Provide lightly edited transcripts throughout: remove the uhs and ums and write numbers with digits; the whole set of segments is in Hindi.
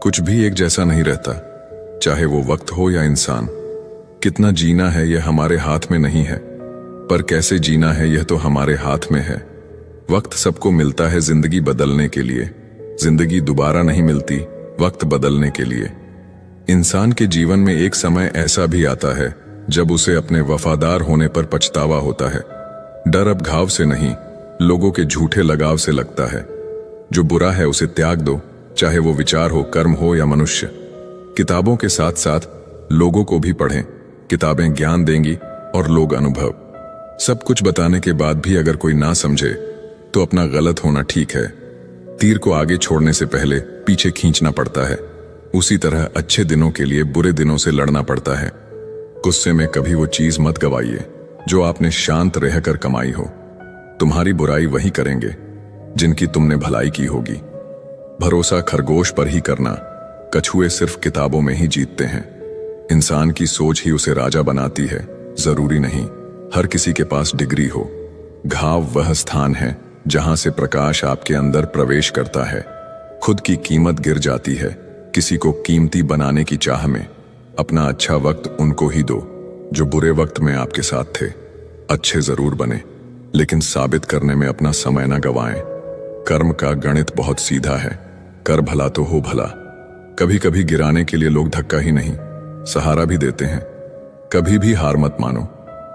कुछ भी एक जैसा नहीं रहता, चाहे वो वक्त हो या इंसान। कितना जीना है यह हमारे हाथ में नहीं है, पर कैसे जीना है यह तो हमारे हाथ में है। वक्त सबको मिलता है जिंदगी बदलने के लिए, जिंदगी दोबारा नहीं मिलती वक्त बदलने के लिए। इंसान के जीवन में एक समय ऐसा भी आता है जब उसे अपने वफादार होने पर पछतावा होता है। डर अब घाव से नहीं, लोगों के झूठे लगाव से लगता है। जो बुरा है उसे त्याग दो, चाहे वो विचार हो, कर्म हो या मनुष्य। किताबों के साथ साथ लोगों को भी पढ़ें। किताबें ज्ञान देंगी और लोग अनुभव। सब कुछ बताने के बाद भी अगर कोई ना समझे तो अपना गलत होना ठीक है। तीर को आगे छोड़ने से पहले पीछे खींचना पड़ता है। उसी तरह अच्छे दिनों के लिए बुरे दिनों से लड़ना पड़ता है। गुस्से में कभी वो चीज मत गवाइए जो आपने शांत रहकर कमाई हो। तुम्हारी बुराई वही करेंगे जिनकी तुमने भलाई की होगी। भरोसा खरगोश पर ही करना, कछुए सिर्फ किताबों में ही जीतते हैं। इंसान की सोच ही उसे राजा बनाती है, जरूरी नहीं हर किसी के पास डिग्री हो। घाव वह स्थान है जहां से प्रकाश आपके अंदर प्रवेश करता है। खुद की कीमत गिर जाती है किसी को कीमती बनाने की चाह में। अपना अच्छा वक्त उनको ही दो जो बुरे वक्त में आपके साथ थे। अच्छे जरूर बने, लेकिन साबित करने में अपना समय न गवाएं। कर्म का गणित बहुत सीधा है, कर भला तो हो भला। कभी कभी गिराने के लिए लोग धक्का ही नहीं, सहारा भी देते हैं। कभी भी हार मत मानो,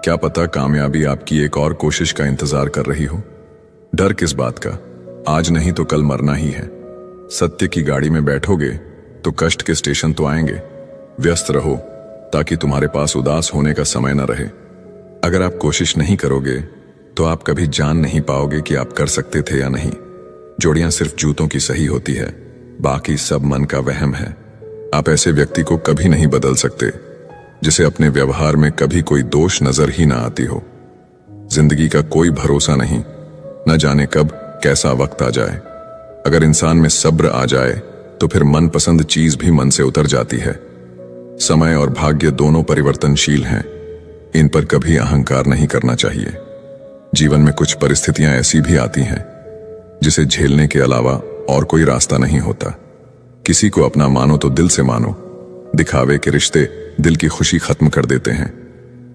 क्या पता कामयाबी आपकी एक और कोशिश का इंतजार कर रही हो। डर किस बात का, आज नहीं तो कल मरना ही है। सत्य की गाड़ी में बैठोगे तो कष्ट के स्टेशन तो आएंगे। व्यस्त रहो ताकि तुम्हारे पास उदास होने का समय न रहे। अगर आप कोशिश नहीं करोगे तो आप कभी जान नहीं पाओगे कि आप कर सकते थे या नहीं। जोड़ियां सिर्फ जूतों की सही होती है, बाकी सब मन का वहम है। आप ऐसे व्यक्ति को कभी नहीं बदल सकते जिसे अपने व्यवहार में कभी कोई दोष नजर ही ना आती हो। जिंदगी का कोई भरोसा नहीं, न जाने कब कैसा वक्त आ जाए। अगर इंसान में सब्र आ जाए तो फिर मनपसंद चीज भी मन से उतर जाती है। समय और भाग्य दोनों परिवर्तनशील हैं, इन पर कभी अहंकार नहीं करना चाहिए। जीवन में कुछ परिस्थितियां ऐसी भी आती हैं जिसे झेलने के अलावा और कोई रास्ता नहीं होता। किसी को अपना मानो तो दिल से मानो। दिखावे के रिश्ते दिल की खुशी खत्म कर देते हैं।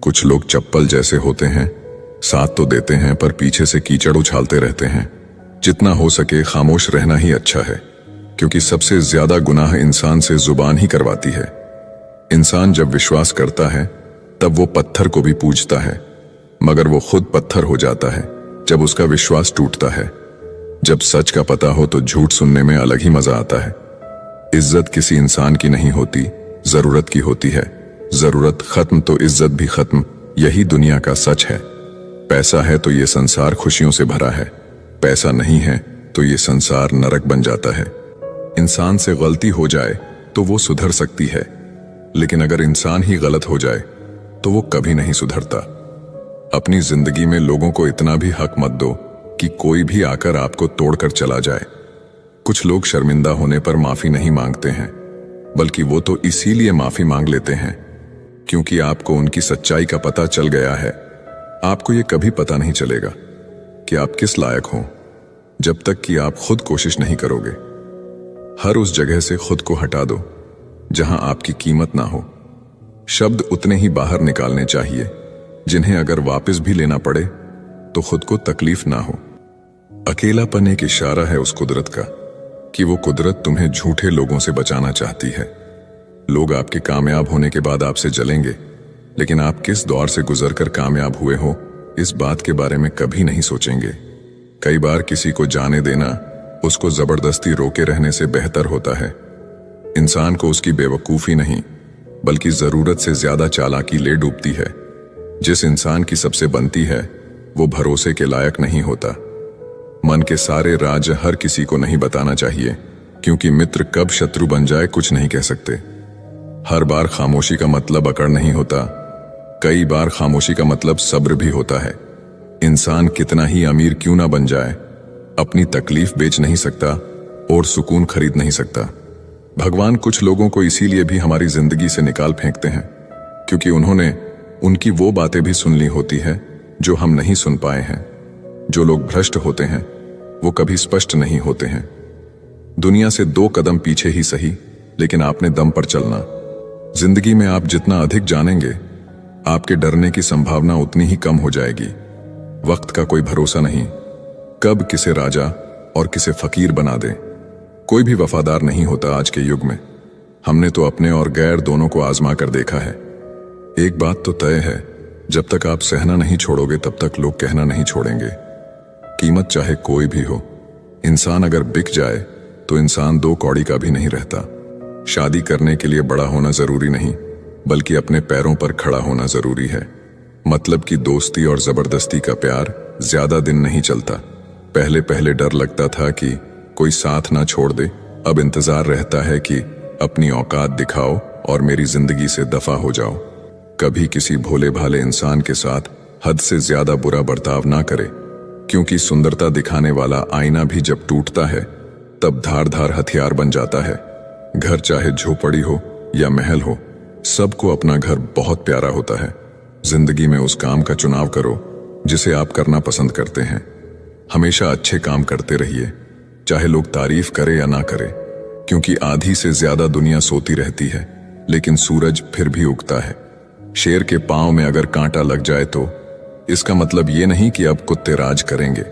कुछ लोग चप्पल जैसे होते हैं, साथ तो देते हैं पर पीछे से कीचड़ उछालते रहते हैं। जितना हो सके खामोश रहना ही अच्छा है, क्योंकि सबसे ज्यादा गुनाह इंसान से जुबान ही करवाती है। इंसान जब विश्वास करता है तब वो पत्थर को भी पूजता है, मगर वो खुद पत्थर हो जाता है जब उसका विश्वास टूटता है। जब सच का पता हो तो झूठ सुनने में अलग ही मजा आता है। इज्जत किसी इंसान की नहीं होती, जरूरत की होती है। जरूरत खत्म तो इज्जत भी खत्म, यही दुनिया का सच है। पैसा है तो ये संसार खुशियों से भरा है, पैसा नहीं है तो ये संसार नरक बन जाता है। इंसान से गलती हो जाए तो वो सुधर सकती है, लेकिन अगर इंसान ही गलत हो जाए तो वो कभी नहीं सुधरता। अपनी जिंदगी में लोगों को इतना भी हक मत दो कि कोई भी आकर आपको तोड़कर चला जाए। कुछ लोग शर्मिंदा होने पर माफी नहीं मांगते हैं, बल्कि वो तो इसीलिए माफी मांग लेते हैं क्योंकि आपको उनकी सच्चाई का पता चल गया है। आपको ये कभी पता नहीं चलेगा कि आप किस लायक हो जब तक कि आप खुद कोशिश नहीं करोगे। हर उस जगह से खुद को हटा दो जहां आपकी कीमत ना हो। शब्द उतने ही बाहर निकालने चाहिए जिन्हें अगर वापस भी लेना पड़े तो खुद को तकलीफ ना हो। अकेलापन एक इशारा है उस कुदरत का कि वो कुदरत तुम्हें झूठे लोगों से बचाना चाहती है। लोग आपके कामयाब होने के बाद आपसे जलेंगे, लेकिन आप किस दौर से गुजरकर कामयाब हुए हो इस बात के बारे में कभी नहीं सोचेंगे। कई बार किसी को जाने देना उसको जबरदस्ती रोके रहने से बेहतर होता है। इंसान को उसकी बेवकूफी नहीं बल्कि जरूरत से ज्यादा चालाकी ले डूबती है। जिस इंसान की सबसे बनती है वो भरोसे के लायक नहीं होता। मन के सारे राज हर किसी को नहीं बताना चाहिए, क्योंकि मित्र कब शत्रु बन जाए कुछ नहीं कह सकते। हर बार खामोशी का मतलब अकड़ नहीं होता, कई बार खामोशी का मतलब सब्र भी होता है। इंसान कितना ही अमीर क्यों ना बन जाए, अपनी तकलीफ बेच नहीं सकता और सुकून खरीद नहीं सकता। भगवान कुछ लोगों को इसीलिए भी हमारी जिंदगी से निकाल फेंकते हैं क्योंकि उन्होंने उनकी वो बातें भी सुन ली होती है जो हम नहीं सुन पाए हैं। जो लोग भ्रष्ट होते हैं, वो कभी स्पष्ट नहीं होते हैं। दुनिया से 2 कदम पीछे ही सही, लेकिन आपने दम पर चलना। जिंदगी में आप जितना अधिक जानेंगे, आपके डरने की संभावना उतनी ही कम हो जाएगी। वक्त का कोई भरोसा नहीं, कब किसे राजा और किसे फकीर बना दे। कोई भी वफादार नहीं होता आज के युग में। हमने तो अपने और गैर दोनों को आजमा कर देखा है। एक बात तो तय है, जब तक आप सहना नहीं छोड़ोगे तब तक लोग कहना नहीं छोड़ेंगे। कीमत चाहे कोई भी हो, इंसान अगर बिक जाए तो इंसान दो कौड़ी का भी नहीं रहता। शादी करने के लिए बड़ा होना जरूरी नहीं, बल्कि अपने पैरों पर खड़ा होना जरूरी है। मतलब कि दोस्ती और जबरदस्ती का प्यार ज्यादा दिन नहीं चलता। पहले पहले डर लगता था कि कोई साथ ना छोड़ दे, अब इंतजार रहता है कि अपनी औकात दिखाओ और मेरी जिंदगी से दफा हो जाओ। कभी किसी भोले भाले इंसान के साथ हद से ज्यादा बुरा बर्ताव ना करे, क्योंकि सुंदरता दिखाने वाला आईना भी जब टूटता है तब धार धार हथियार बन जाता है। घर चाहे झोपड़ी हो या महल हो, सबको अपना घर बहुत प्यारा होता है। जिंदगी में उस काम का चुनाव करो जिसे आप करना पसंद करते हैं। हमेशा अच्छे काम करते रहिए, चाहे लोग तारीफ करे या ना करे, क्योंकि आधी से ज्यादा दुनिया सोती रहती है, लेकिन सूरज फिर भी उगता है। शेर के पांव में अगर कांटा लग जाए तो इसका मतलब ये नहीं कि अब कुत्ते राज करेंगे।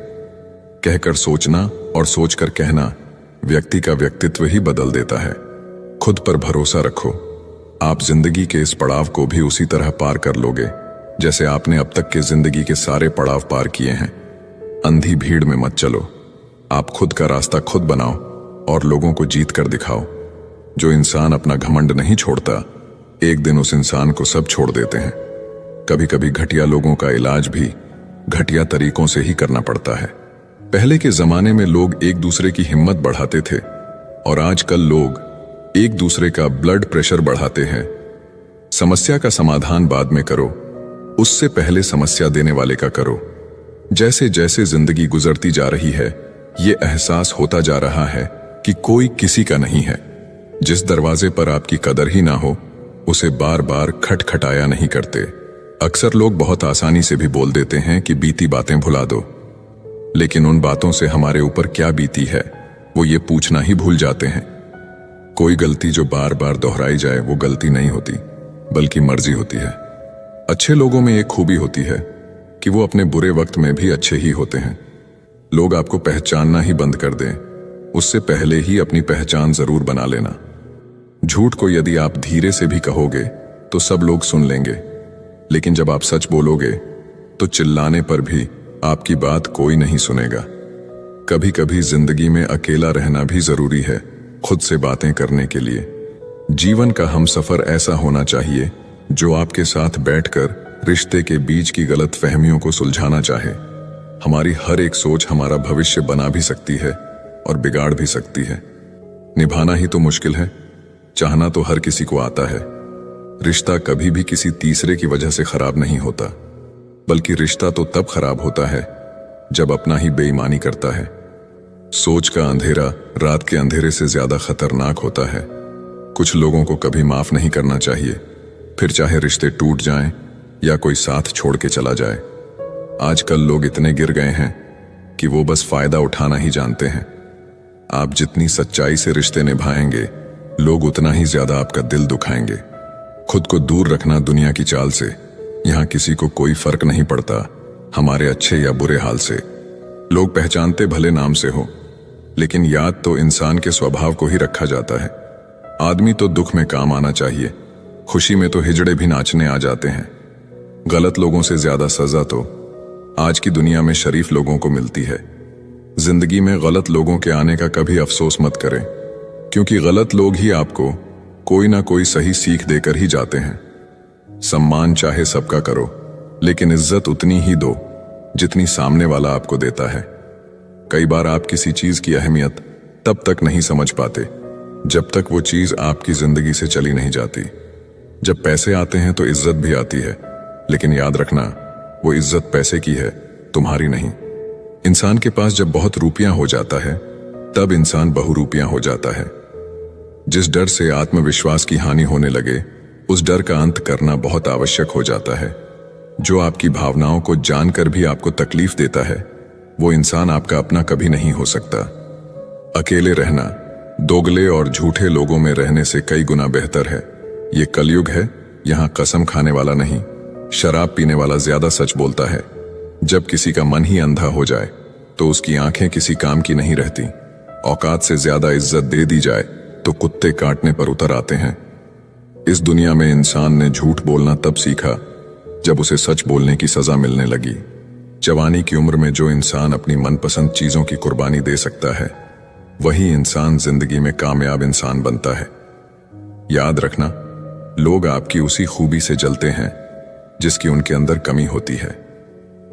कहकर सोचना और सोचकर कहना व्यक्ति का व्यक्तित्व ही बदल देता है। खुद पर भरोसा रखो, आप जिंदगी के इस पड़ाव को भी उसी तरह पार कर लोगे जैसे आपने अब तक के जिंदगी के सारे पड़ाव पार किए हैं। अंधी भीड़ में मत चलो, आप खुद का रास्ता खुद बनाओ और लोगों को जीत कर दिखाओ। जो इंसान अपना घमंड नहीं छोड़ता, एक दिन उस इंसान को सब छोड़ देते हैं। कभी कभी घटिया लोगों का इलाज भी घटिया तरीकों से ही करना पड़ता है। पहले के जमाने में लोग एक दूसरे की हिम्मत बढ़ाते थे, और आजकल लोग एक दूसरे का ब्लड प्रेशर बढ़ाते हैं। समस्या का समाधान बाद में करो, उससे पहले समस्या देने वाले का करो। जैसे जैसे जिंदगी गुजरती जा रही है, ये एहसास होता जा रहा है कि कोई किसी का नहीं है। जिस दरवाजे पर आपकी कदर ही ना हो, उसे बार बार खटखटाया नहीं करते। अक्सर लोग बहुत आसानी से भी बोल देते हैं कि बीती बातें भुला दो, लेकिन उन बातों से हमारे ऊपर क्या बीती है वो ये पूछना ही भूल जाते हैं। कोई गलती जो बार बार दोहराई जाए वो गलती नहीं होती, बल्कि मर्जी होती है। अच्छे लोगों में एक खूबी होती है कि वो अपने बुरे वक्त में भी अच्छे ही होते हैं। लोग आपको पहचानना ही बंद कर दें, उससे पहले ही अपनी पहचान जरूर बना लेना। झूठ को यदि आप धीरे से भी कहोगे तो सब लोग सुन लेंगे, लेकिन जब आप सच बोलोगे तो चिल्लाने पर भी आपकी बात कोई नहीं सुनेगा। कभी कभी जिंदगी में अकेला रहना भी जरूरी है, खुद से बातें करने के लिए। जीवन का हमसफर ऐसा होना चाहिए जो आपके साथ बैठकर रिश्ते के बीच की गलत फहमियों को सुलझाना चाहे। हमारी हर एक सोच हमारा भविष्य बना भी सकती है और बिगाड़ भी सकती है। निभाना ही तो मुश्किल है, चाहना तो हर किसी को आता है। रिश्ता कभी भी किसी तीसरे की वजह से खराब नहीं होता, बल्कि रिश्ता तो तब खराब होता है जब अपना ही बेईमानी करता है। सोच का अंधेरा रात के अंधेरे से ज्यादा खतरनाक होता है। कुछ लोगों को कभी माफ नहीं करना चाहिए, फिर चाहे रिश्ते टूट जाएं या कोई साथ छोड़ के चला जाए। आजकल लोग इतने गिर गए हैं कि वो बस फायदा उठाना ही जानते हैं। आप जितनी सच्चाई से रिश्ते निभाएंगे, लोग उतना ही ज्यादा आपका दिल दुखाएंगे। खुद को दूर रखना दुनिया की चाल से। यहाँ किसी को कोई फर्क नहीं पड़ता हमारे अच्छे या बुरे हाल से। लोग पहचानते भले नाम से हो, लेकिन याद तो इंसान के स्वभाव को ही रखा जाता है। आदमी तो दुख में काम आना चाहिए, खुशी में तो हिजड़े भी नाचने आ जाते हैं। गलत लोगों से ज्यादा सजा तो आज की दुनिया में शरीफ लोगों को मिलती है। जिंदगी में गलत लोगों के आने का कभी अफसोस मत करें, क्योंकि गलत लोग ही आपको कोई ना कोई सही सीख देकर ही जाते हैं। सम्मान चाहे सबका करो, लेकिन इज्जत उतनी ही दो जितनी सामने वाला आपको देता है। कई बार आप किसी चीज की अहमियत तब तक नहीं समझ पाते जब तक वो चीज आपकी जिंदगी से चली नहीं जाती। जब पैसे आते हैं तो इज्जत भी आती है, लेकिन याद रखना वो इज्जत पैसे की है, तुम्हारी नहीं। इंसान के पास जब बहुत रुपया हो जाता है तब इंसान बहुरूपिया हो जाता है। जिस डर से आत्मविश्वास की हानि होने लगे, उस डर का अंत करना बहुत आवश्यक हो जाता है। जो आपकी भावनाओं को जानकर भी आपको तकलीफ देता है, वो इंसान आपका अपना कभी नहीं हो सकता। अकेले रहना दोगले और झूठे लोगों में रहने से कई गुना बेहतर है। ये कलयुग है, यहाँ कसम खाने वाला नहीं, शराब पीने वाला ज्यादा सच बोलता है। जब किसी का मन ही अंधा हो जाए तो उसकी आंखें किसी काम की नहीं रहती। औकात से ज्यादा इज्जत दे दी जाए तो कुत्ते काटने पर उतर आते हैं। इस दुनिया में इंसान ने झूठ बोलना तब सीखा जब उसे सच बोलने की सजा मिलने लगी। जवानी की उम्र में जो इंसान अपनी मनपसंद चीजों की कुर्बानी दे सकता है, वही इंसान जिंदगी में कामयाब इंसान बनता है। याद रखना, लोग आपकी उसी खूबी से जलते हैं जिसकी उनके अंदर कमी होती है।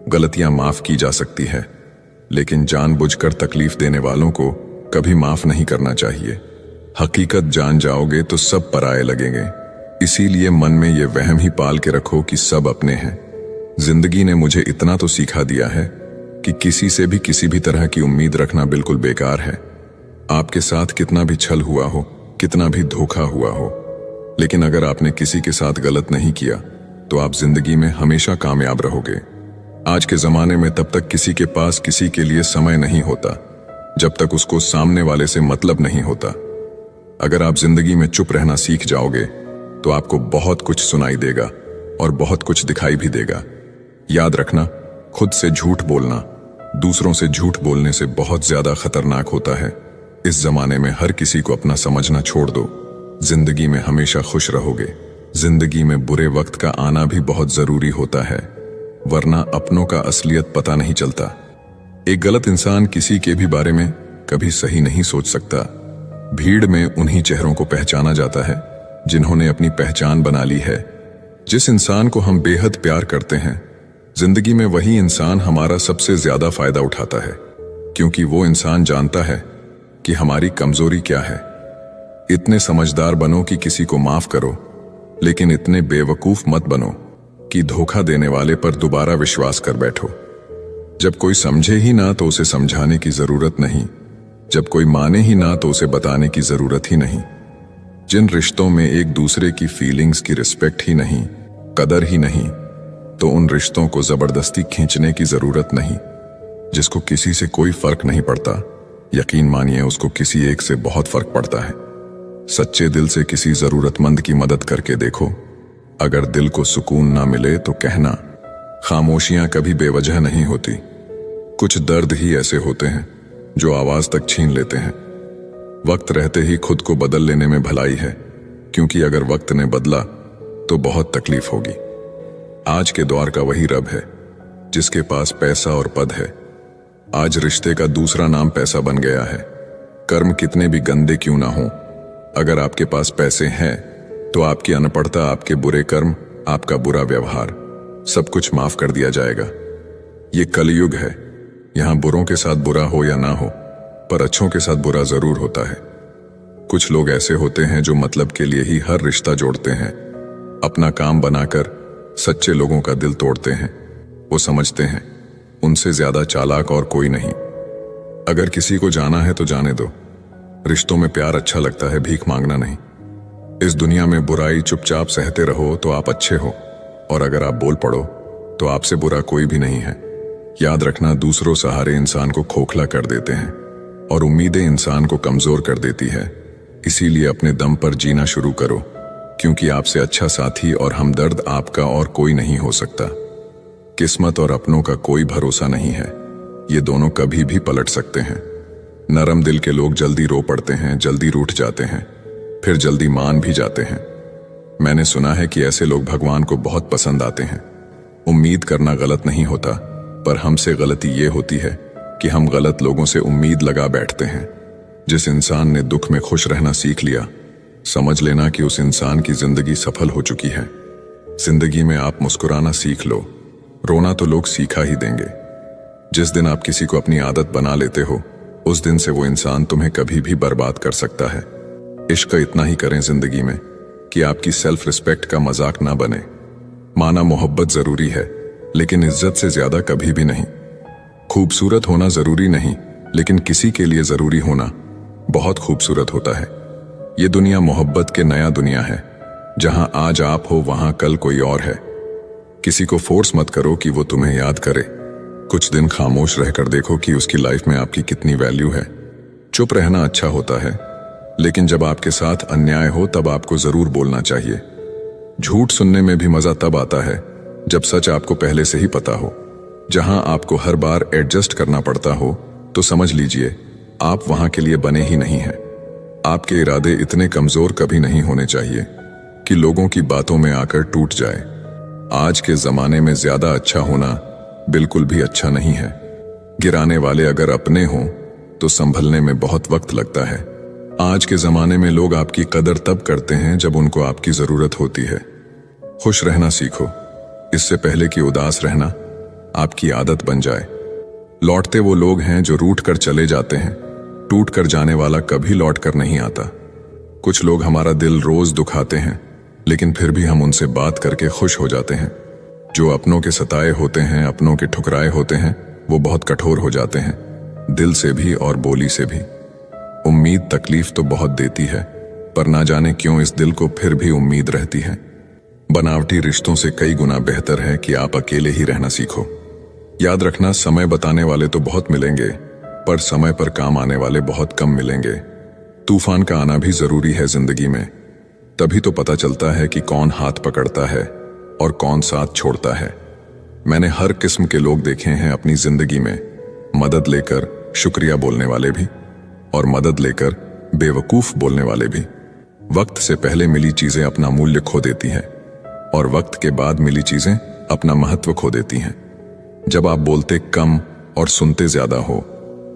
गलतियां माफ की जा सकती है, लेकिन जानबूझकर तकलीफ देने वालों को कभी माफ नहीं करना चाहिए। हकीकत जान जाओगे तो सब पराये लगेंगे। इसीलिए मन में ये वहम ही पाल के रखो कि सब अपने हैं। जिंदगी ने मुझे इतना तो सिखा दिया है कि किसी से भी किसी भी तरह की उम्मीद रखना बिल्कुल बेकार है। आपके साथ कितना भी छल हुआ हो, कितना भी धोखा हुआ हो, लेकिन अगर आपने किसी के साथ गलत नहीं किया तो आप जिंदगी में हमेशा कामयाब रहोगे। आज के जमाने में तब तक किसी के पास किसी के लिए समय नहीं होता जब तक उसको सामने वाले से मतलब नहीं होता। अगर आप जिंदगी में चुप रहना सीख जाओगे तो आपको बहुत कुछ सुनाई देगा और बहुत कुछ दिखाई भी देगा। याद रखना, खुद से झूठ बोलना दूसरों से झूठ बोलने से बहुत ज्यादा खतरनाक होता है। इस जमाने में हर किसी को अपना समझना छोड़ दो। जिंदगी में हमेशा खुश रहोगे। जिंदगी में बुरे वक्त का आना भी बहुत जरूरी होता है, वरना अपनों का असलियत पता नहीं चलता। एक गलत इंसान किसी के भी बारे में कभी सही नहीं सोच सकता। भीड़ में उन्हीं चेहरों को पहचाना जाता है जिन्होंने अपनी पहचान बना ली है। जिस इंसान को हम बेहद प्यार करते हैं, जिंदगी में वही इंसान हमारा सबसे ज्यादा फायदा उठाता है, क्योंकि वो इंसान जानता है कि हमारी कमजोरी क्या है। इतने समझदार बनो कि किसी को माफ करो, लेकिन इतने बेवकूफ मत बनो कि धोखा देने वाले पर दोबारा विश्वास कर बैठो। जब कोई समझे ही ना तो उसे समझाने की जरूरत नहीं, जब कोई माने ही ना तो उसे बताने की जरूरत ही नहीं। जिन रिश्तों में एक दूसरे की फीलिंग्स की रिस्पेक्ट ही नहीं, कदर ही नहीं, तो उन रिश्तों को जबरदस्ती खींचने की जरूरत नहीं। जिसको किसी से कोई फर्क नहीं पड़ता, यकीन मानिए उसको किसी एक से बहुत फर्क पड़ता है। सच्चे दिल से किसी जरूरतमंद की मदद करके देखो। अगर दिल को सुकून ना मिले तो कहना, खामोशियां कभी बेवजह नहीं होती। कुछ दर्द ही ऐसे होते हैं जो आवाज तक छीन लेते हैं। वक्त रहते ही खुद को बदल लेने में भलाई है, क्योंकि अगर वक्त ने बदला तो बहुत तकलीफ होगी। आज के दौर का वही रब है जिसके पास पैसा और पद है। आज रिश्ते का दूसरा नाम पैसा बन गया है। कर्म कितने भी गंदे क्यों ना हो, अगर आपके पास पैसे हैं तो आपकी अनपढ़ता, आपके बुरे कर्म, आपका बुरा व्यवहार, सब कुछ माफ कर दिया जाएगा। ये कलयुग है, यहां बुरों के साथ बुरा हो या ना हो, पर अच्छों के साथ बुरा जरूर होता है। कुछ लोग ऐसे होते हैं जो मतलब के लिए ही हर रिश्ता जोड़ते हैं, अपना काम बनाकर सच्चे लोगों का दिल तोड़ते हैं। वो समझते हैं उनसे ज्यादा चालाक और कोई नहीं। अगर किसी को जाना है तो जाने दो। रिश्तों में प्यार अच्छा लगता है, भीख मांगना नहीं। इस दुनिया में बुराई चुपचाप सहते रहो तो आप अच्छे हो, और अगर आप बोल पड़ो तो आपसे बुरा कोई भी नहीं है। याद रखना, दूसरों सहारे इंसान को खोखला कर देते हैं और उम्मीदें इंसान को कमजोर कर देती है। इसीलिए अपने दम पर जीना शुरू करो, क्योंकि आपसे अच्छा साथी और हमदर्द आपका और कोई नहीं हो सकता। किस्मत और अपनों का कोई भरोसा नहीं है, ये दोनों कभी भी पलट सकते हैं। नरम दिल के लोग जल्दी रो पड़ते हैं, जल्दी रूठ जाते हैं, फिर जल्दी मान भी जाते हैं। मैंने सुना है कि ऐसे लोग भगवान को बहुत पसंद आते हैं। उम्मीद करना गलत नहीं होता, पर हमसे गलती ये होती है कि हम गलत लोगों से उम्मीद लगा बैठते हैं। जिस इंसान ने दुख में खुश रहना सीख लिया, समझ लेना कि उस इंसान की जिंदगी सफल हो चुकी है। जिंदगी में आप मुस्कुराना सीख लो, रोना तो लोग सीखा ही देंगे। जिस दिन आप किसी को अपनी आदत बना लेते हो, उस दिन से वो इंसान तुम्हें कभी भी बर्बाद कर सकता है। इश्क इतना ही करें जिंदगी में कि आपकी सेल्फ रिस्पेक्ट का मजाक ना बने। माना मोहब्बत जरूरी है, लेकिन इज्जत से ज्यादा कभी भी नहीं। खूबसूरत होना जरूरी नहीं, लेकिन किसी के लिए जरूरी होना बहुत खूबसूरत होता है। ये दुनिया मोहब्बत के नया दुनिया है, जहां आज आप हो वहां कल कोई और है। किसी को फोर्स मत करो कि वो तुम्हें याद करे। कुछ दिन खामोश रहकर देखो कि उसकी लाइफ में आपकी कितनी वैल्यू है। चुप रहना अच्छा होता है, लेकिन जब आपके साथ अन्याय हो तब आपको जरूर बोलना चाहिए। झूठ सुनने में भी मजा तब आता है जब सच आपको पहले से ही पता हो। जहां आपको हर बार एडजस्ट करना पड़ता हो तो समझ लीजिए आप वहां के लिए बने ही नहीं हैं। आपके इरादे इतने कमजोर कभी नहीं होने चाहिए कि लोगों की बातों में आकर टूट जाए। आज के जमाने में ज्यादा अच्छा होना बिल्कुल भी अच्छा नहीं है। गिराने वाले अगर अपने हों तो संभलने में बहुत वक्त लगता है। आज के जमाने में लोग आपकी कदर तब करते हैं जब उनको आपकी जरूरत होती है। खुश रहना सीखो, इससे पहले कि उदास रहना आपकी आदत बन जाए। लौटते वो लोग हैं जो रूठ कर चले जाते हैं, टूट कर जाने वाला कभी लौट कर नहीं आता। कुछ लोग हमारा दिल रोज दुखाते हैं, लेकिन फिर भी हम उनसे बात करके खुश हो जाते हैं। जो अपनों के सताए होते हैं, अपनों के ठुकराए होते हैं, वो बहुत कठोर हो जाते हैं, दिल से भी और बोली से भी। उम्मीद तकलीफ तो बहुत देती है, पर ना जाने क्यों इस दिल को फिर भी उम्मीद रहती है। बनावटी रिश्तों से कई गुना बेहतर है कि आप अकेले ही रहना सीखो। याद रखना, समय बताने वाले तो बहुत मिलेंगे, पर समय पर काम आने वाले बहुत कम मिलेंगे। तूफान का आना भी जरूरी है जिंदगी में, तभी तो पता चलता है कि कौन हाथ पकड़ता है और कौन साथ छोड़ता है। मैंने हर किस्म के लोग देखे हैं अपनी जिंदगी में, मदद लेकर शुक्रिया बोलने वाले भी और मदद लेकर बेवकूफ बोलने वाले भी। वक्त से पहले मिली चीजें अपना मूल्य खो देती हैं और वक्त के बाद मिली चीजें अपना महत्व खो देती हैं। जब आप बोलते कम और सुनते ज्यादा हो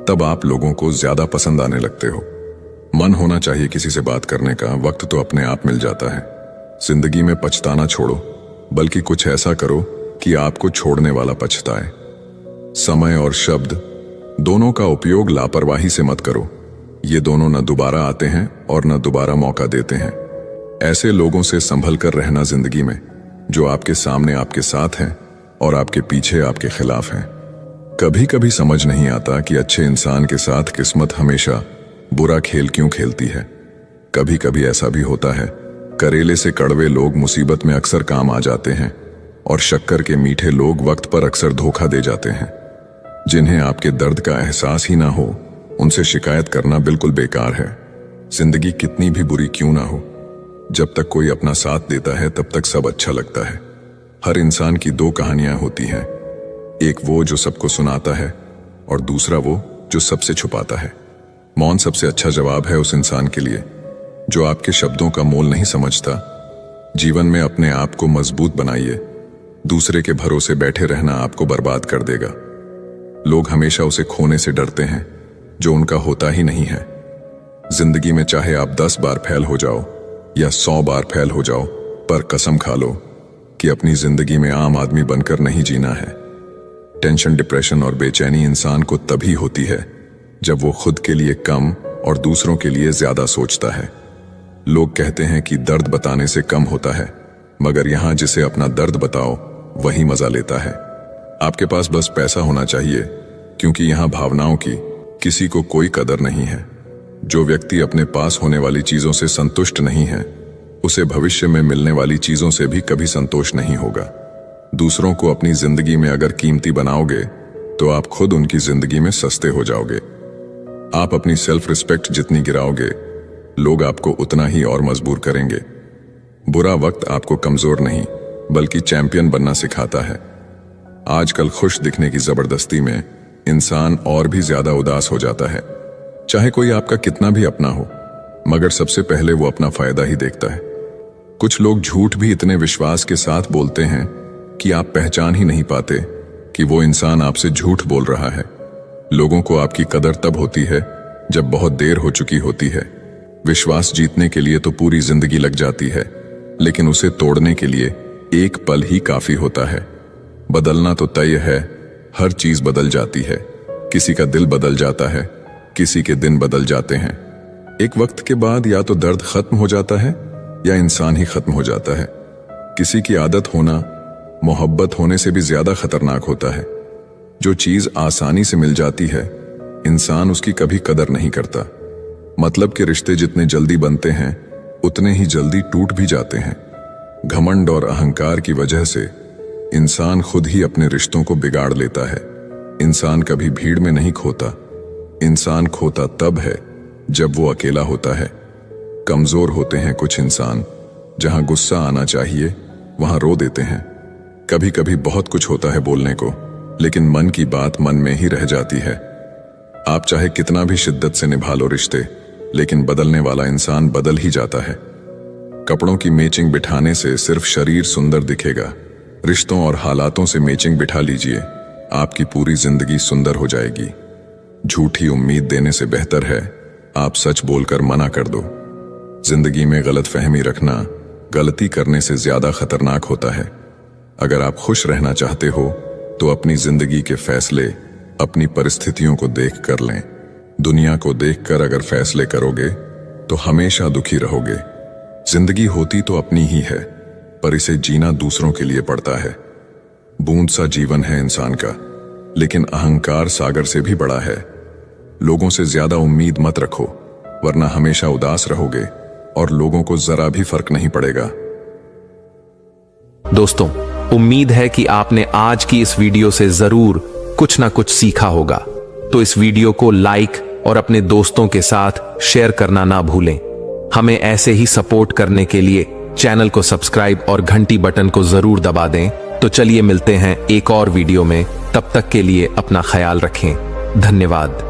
तब आप लोगों को ज्यादा पसंद आने लगते हो। मन होना चाहिए किसी से बात करने का, वक्त तो अपने आप मिल जाता है। जिंदगी में पछताना छोड़ो, बल्कि कुछ ऐसा करो कि आपको छोड़ने वाला पछताए। समय और शब्द दोनों का उपयोग लापरवाही से मत करो। ये दोनों न दोबारा आते हैं और न दोबारा मौका देते हैं। ऐसे लोगों से संभल कर रहना जिंदगी में, जो आपके सामने आपके साथ हैं और आपके पीछे आपके खिलाफ हैं। कभी कभी समझ नहीं आता कि अच्छे इंसान के साथ किस्मत हमेशा बुरा खेल क्यों खेलती है। कभी कभी ऐसा भी होता है, करेले से कड़वे लोग मुसीबत में अक्सर काम आ जाते हैं और शक्कर के मीठे लोग वक्त पर अक्सर धोखा दे जाते हैं। जिन्हें आपके दर्द का एहसास ही ना हो, उनसे शिकायत करना बिल्कुल बेकार है। जिंदगी कितनी भी बुरी क्यों ना हो, जब तक कोई अपना साथ देता है तब तक सब अच्छा लगता है। हर इंसान की दो कहानियां होती हैं, एक वो जो सबको सुनाता है और दूसरा वो जो सबसे छुपाता है। मौन सबसे अच्छा जवाब है उस इंसान के लिए जो आपके शब्दों का मोल नहीं समझता। जीवन में अपने आप को मजबूत बनाइए, दूसरे के भरोसे बैठे रहना आपको बर्बाद कर देगा। लोग हमेशा उसे खोने से डरते हैं जो उनका होता ही नहीं है। जिंदगी में चाहे आप 10 बार फेल हो जाओ या 100 बार फेल हो जाओ, पर कसम खा लो कि अपनी जिंदगी में आम आदमी बनकर नहीं जीना है। टेंशन, डिप्रेशन और बेचैनी इंसान को तभी होती है जब वो खुद के लिए कम और दूसरों के लिए ज्यादा सोचता है। लोग कहते हैं कि दर्द बताने से कम होता है, मगर यहां जिसे अपना दर्द बताओ वही मजा लेता है। आपके पास बस पैसा होना चाहिए, क्योंकि यहां भावनाओं की किसी को कोई कदर नहीं है। जो व्यक्ति अपने पास होने वाली चीजों से संतुष्ट नहीं है, उसे भविष्य में मिलने वाली चीजों से भी कभी संतोष नहीं होगा। दूसरों को अपनी जिंदगी में अगर कीमती बनाओगे तो आप खुद उनकी जिंदगी में सस्ते हो जाओगे। आप अपनी सेल्फ रिस्पेक्ट जितनी गिराओगे, लोग आपको उतना ही और मजबूर करेंगे। बुरा वक्त आपको कमजोर नहीं बल्कि चैंपियन बनना सिखाता है। आजकल खुश दिखने की जबरदस्ती में इंसान और भी ज्यादा उदास हो जाता है। चाहे कोई आपका कितना भी अपना हो, मगर सबसे पहले वो अपना फायदा ही देखता है। कुछ लोग झूठ भी इतने विश्वास के साथ बोलते हैं कि आप पहचान ही नहीं पाते कि वो इंसान आपसे झूठ बोल रहा है। लोगों को आपकी कदर तब होती है जब बहुत देर हो चुकी होती है। विश्वास जीतने के लिए तो पूरी जिंदगी लग जाती है, लेकिन उसे तोड़ने के लिए एक पल ही काफी होता है। बदलना तो तय है, हर चीज बदल जाती है। किसी का दिल बदल जाता है, किसी के दिन बदल जाते हैं। एक वक्त के बाद या तो दर्द खत्म हो जाता है या इंसान ही खत्म हो जाता है। किसी की आदत होना मोहब्बत होने से भी ज्यादा खतरनाक होता है। जो चीज आसानी से मिल जाती है, इंसान उसकी कभी कदर नहीं करता। मतलब के रिश्ते जितने जल्दी बनते हैं, उतने ही जल्दी टूट भी जाते हैं। घमंड और अहंकार की वजह से इंसान खुद ही अपने रिश्तों को बिगाड़ लेता है। इंसान कभी भीड़ में नहीं खोता, इंसान खोता तब है जब वो अकेला होता है। कमजोर होते हैं कुछ इंसान, जहां गुस्सा आना चाहिए वहां रो देते हैं। कभी कभी बहुत कुछ होता है बोलने को, लेकिन मन की बात मन में ही रह जाती है। आप चाहे कितना भी शिद्दत से निभा लो रिश्ते, लेकिन बदलने वाला इंसान बदल ही जाता है। कपड़ों की मैचिंग बिठाने से सिर्फ शरीर सुंदर दिखेगा, रिश्तों और हालातों से मैचिंग बिठा लीजिए, आपकी पूरी जिंदगी सुंदर हो जाएगी। झूठी उम्मीद देने से बेहतर है आप सच बोलकर मना कर दो। जिंदगी में गलतफहमी रखना गलती करने से ज्यादा खतरनाक होता है। अगर आप खुश रहना चाहते हो तो अपनी जिंदगी के फैसले अपनी परिस्थितियों को देख कर लें। दुनिया को देखकर अगर फैसले करोगे तो हमेशा दुखी रहोगे। जिंदगी होती तो अपनी ही है, पर इसे जीना दूसरों के लिए पड़ता है। बूंद सा जीवन है इंसान का, लेकिन अहंकार सागर से भी बड़ा है। लोगों से ज्यादा उम्मीद मत रखो, वरना हमेशा उदास रहोगे और लोगों को जरा भी फर्क नहीं पड़ेगा। दोस्तों, उम्मीद है कि आपने आज की इस वीडियो से जरूर कुछ ना कुछ सीखा होगा। तो इस वीडियो को लाइक और अपने दोस्तों के साथ शेयर करना ना भूलें। हमें ऐसे ही सपोर्ट करने के लिए चैनल को सब्सक्राइब और घंटी बटन को जरूर दबा दें। तो चलिए मिलते हैं एक और वीडियो में, तब तक के लिए अपना ख्याल रखें। धन्यवाद।